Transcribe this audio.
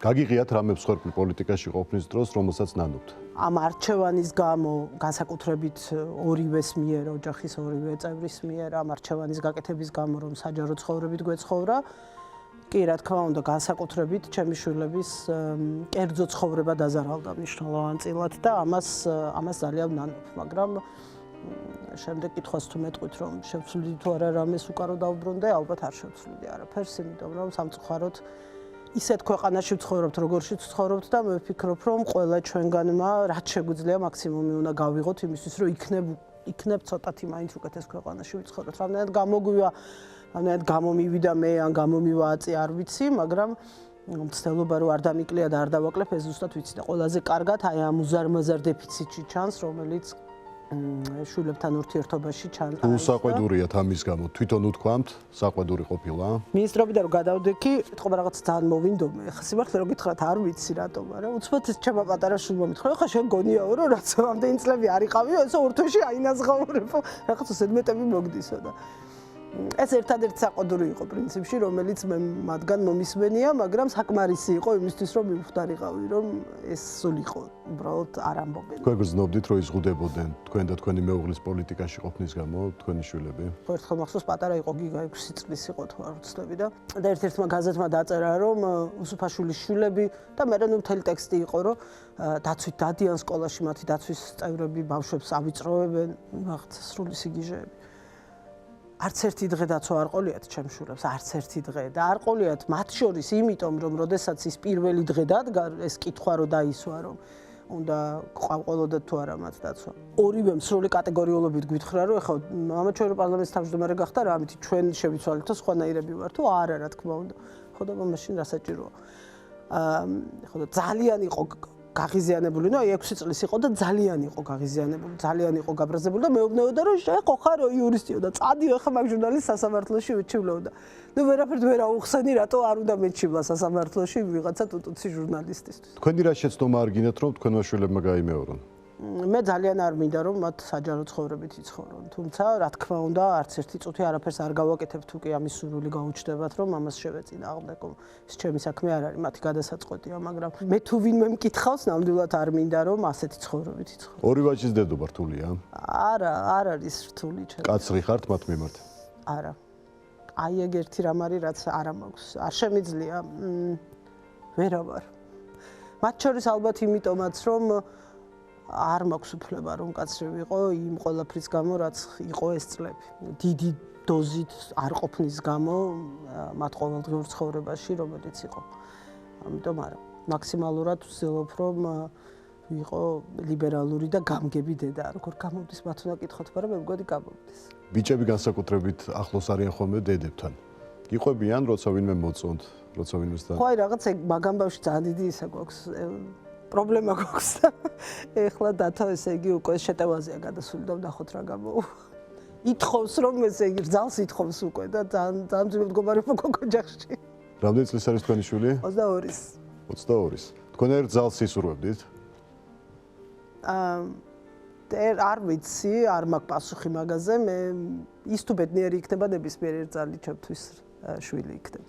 გაგიღიათ რამე მსხვერპლი პოლიტიკაში ყოფნის დროს, რომელსაც ნანობთ? ამ არჩევანის გამო, განსაკუთრებით ორივეს მიერ, ოჯახის ორივე წევრის მიერ, ამ არჩევანის გაკეთების გამო, რომ საჯარო ცხოვრებით გვეცხოვრა, კი, რა თქმა უნდა, განსაკუთრებით ჩემი შვილების კერძო ცხოვრება დაზარალდა მნიშვნელოვანწილად და ამას ძალიან ნანობ, მაგრამ შემდეგ კითხვას თუ მეტყვით, რომ შევცვლიდი თუ არა რამეს უკარო დავბრუნდე, ალბათ არ შევცვლიდი არაფერს, იმიტომ რომ სამწუხაროდ ისეთ ქვეყანაში ვცხოვრობთ, როგორშიც ვცხოვრობთ და მე ვფიქრობ, რომ ყველა ჩვენგანმა რაც შეგვიძლია მაქსიმუმი უნდა გავიღოთ იმისთვის, რომ იქნებ ცოტათი მაინც უკეთეს ქვეყანაში ვიცხოვროთ. რამდენად გამოგვივა, რამდენად გამომივიდა მე ან გამომივააწი არ ვიცი, მაგრამ მცდელობა რომ არ დამიკლია და არ დავაკლებ, ეს ზუსტად ვიცი და ყველაზე კარგად აი ამ უზარმაზარ დეფიციტში ჩანს, რომელიც შვილებთან ურთიერთობაში ჩანს. თუ საყვედურიათ ამის გამო, თვითონ უთქვამთ, საყვედური ყოფილა? მინისტრობიდან რომ გადავდექი, ეთქობა რაღაც ძალიან მოვინდომე. ხა სიმართლე რომ გითხრათ, არ ვიცი რატომ, მაგრამ უცბად ეს ჩემო პატარა შვილმა მითხრა, ხა შენ გონიაო, რომ რაც ამდენი წლები არ იყავიო, ესო ურთვეში აინაზღაურებო, რაღაცა ზედმეტები მოგდისო და ეს ერთადერთი საყვედური იყო პრინციპში, რომელიც მე მათგან მომისმენია, მაგრამ საკმარისი იყო იმისთვის, რომ მივხვდარიყავი, რომ ეს სულიყო, უბრალოდ არ ამბობენ. თქვენ გრძნობდით, რომ იზღუდებოდნენ თქვენ და თქვენი მეუღლის პოლიტიკაში ყოფნის გამო, თქვენი შვილები? ერთხელ მახსოვს, პატარა იყო, გიგა 6 წლის იყო თუ არ ვცდები და ერთ-ერთმა გაზეთმა დაწერა, რომ უსუფაშვილის შვილები და მე ნუ მთელი ტექსტი იყო, რომ დაცვით დადიან სკოლაში, მათი დაცვის წევრები ბავშვებს ავიწროვებენ, რაღაცა სრული სიგიჟეები. არც ერთი დღე დაცვა არ ყოლიათ ჩემ შვილებს, არც ერთი დღე და არ ყოლიათ მათ შორის, იმიტომ რომ როდესაც ის პირველი დღე დადგა, ეს კითხვა რო დაისვა, რომ უნდა ყავყოლოდათ თუ არა მათ დაცვა. ორივემ სრული კატეგორიულობით გვითხრა, რომ ეხლა მამა ჩვენ რო პარლამენტის თავმჯდომარე გახდა რა, ამით ჩვენ შევიცვალეთ და სხვანაირები ვარ თუ არა, რა თქმა უნდა. ხო და მაშინ რა საჭიროა. ხო და ძალიან იყო გაღიზიანებული, ნუ აი 6 წლის იყო და ძალიან იყო გაღიზიანებული, ძალიან იყო გაბრაზებული და მეუბნეოდა რომ შეხო ხარო იურისტიო და წადიო ხა მაგ ჟურნალის სასამართლოში ვეჩივლეო და ნუ ვერაფერთ ვერ აუხსენი, რატო არ უნდა მეჩივლა სასამართლოში ვიღაცა ტუტუცი ჟურნალისტისთვის. თქვენი რა შეცდომა არ გინდათ, რომ თქვენმა შვილებმა გაიმეორონ? მე ძალიან არ მინდა რომ მათ საჯარო ცხოვრებით იცხოვრონ, თუმცა რა თქმა უნდა არც ერთი წუთი არაფერს არ გავაკეთებ თუ კი ამის სურვილი გაუჩნდებათ რომ ამას შევეწინააღმდეგო. ეს ჩემი საქმე არ არის, მათი გადასაწყვეტია, მაგრამ მე თუ ვინმე მკითხავს, ნამდვილად არ მინდა რომ ასეთი ცხოვრებით იცხოვრო. ორი ვაჟის დედობა რთულია? არა, არ არის რთული ჩემთვის. კაცრი ხართ მათ მიმართ? არა. აი ეგ ერთი რამ არის, რაც არ მაქვს. არ შემიძლია. ვერა ვარ. მათ შორის ალბათ იმიტომაც რომ არ მაქვს უფლება რომ კაცრი ვიყო იმ ყველაფრის გამო, რაც იყო ეს წლები. დიდი დოზით არ ყოფნის გამო მათ ყოველდღიურ ცხოვრებაში, რომელიც იყო. ამიტომ არა. მაქსიმალურად ვცდილობ რომ ვიყო ლიბერალური და გამგები დედა. როგორ გამომდის მათ უნდა კითხოთ, მაგრამ მე მგონი გამომდის. ბიჭები განსაკუთრებით ახლოს არიან ხოლმე დედებთან. იყვებიან, როცა ვინმე მოწონთ, როცა ვინმესთან. ხო, აი რაღაც ეგ მაგამ ბავშვი ძალიან დიდი ისა გვაქვს. პრობლემა გვაქვს და ეხლა დათო ესე იგი უკვე შეტევაზეა გადასული და ვნახოთ რა გამოვა. ითხოვს რომ ესე იგი რძალს ითხოვს უკვე და ძალიან ძვირად მდგომარეობა გოგო ოჯახში. რამდენი წლის არის თქვენი შვილი? 22-ის. 22-ის. თქვენ ერთ რძალს ისურვებდით? არ ვიცი, არ მაქვს პასუხი მაგაზე, მე ის თუ ბედნიერი იქნება ნებისმიერი რძალი ჩემთვის შვილი იქნება.